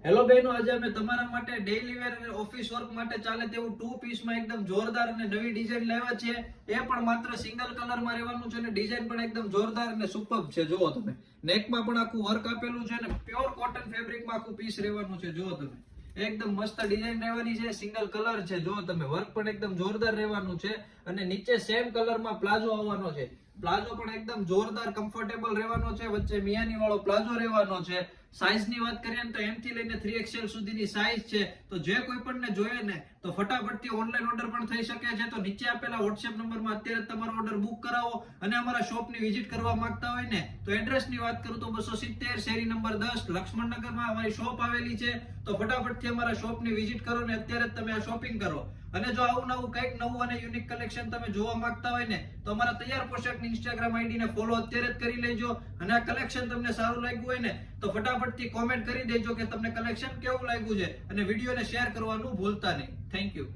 Hello બહેનો, આજે અમે તમારા માટે ડેઈલી વેર અને ઓફિસ વર્ક માટે ચાલે તેવું 2 પીસમાં એકદમ જોરદાર અને નવી ડિઝાઇન લાવ્યા છે. એ પણ માત્ર સિંગલ કલરમાં રહેવાનું છે અને ડિઝાઇન પણ એકદમ જોરદાર અને સુપર્બ છે. જુઓ તમે, નેકમાં પણ આખું વર્ક આપેલું છે અને પ્યોર કોટન ફેબ્રિકમાં આખું પીસ રહેવાનું છે. જુઓ તમે, એકદમ મસ્ત ડિઝાઇન રહેવાની છે, સિંગલ કલર છે. જુઓ તમે, વર્ક પણ એકદમ જોરદાર રહેવાનું છે અને નીચે સેમ કલરમાં પ્લાઝો આવવાનો છે. પ્લાઝો પણ એકદમ જોરદાર કમ્ફર્ટેબલ રહેવાનો છે, વચ્ચે મિયાની વાળો પ્લાઝો રહેવાનો છે. સાઈઝની વાત કરીએ ને તો M થી લઈને 3XL સુધીની સાઈઝ છે. તો જે કોઈ પણ ને જોઈએ ને તો ફટાફટથી ઓનલાઈન ઓર્ડર પણ થઈ શકે છે. તો નીચે આપેલા WhatsApp નંબરમાં અત્યારે તમારો ઓર્ડર બુક કરાવો અને અમારા શોપની વિઝિટ કરવા માંગતા હોય ને તો એડ્રેસની વાત કરું તો 270 શેરી નંબર 10 લક્ષ્મણનગરમાં અમારી શોપ આવેલી છે. તો ફટાફટથી અમારા શોપની વિઝિટ કરો ને અત્યારે જ તમે આ શોપિંગ કરો. અને જો આવું નવું કંઈક નવું અને યુનિક કલેક્શન તમે જોવા માંગતા હોય ને તો અમારા તૈયાર પોશાકની Instagram ID ને ફોલો અત્યારે જ કરી લેજો. અને આ કલેક્શન તમને સારું લાગ્યું હોય ને તો ફટાફટથી કોમેન્ટ કરી દેજો કે તમને કલેક્શન કેવું લાગ્યું છે અને વિડીયોને શેર કરવાનું ભૂલતા નહીં. Thank you.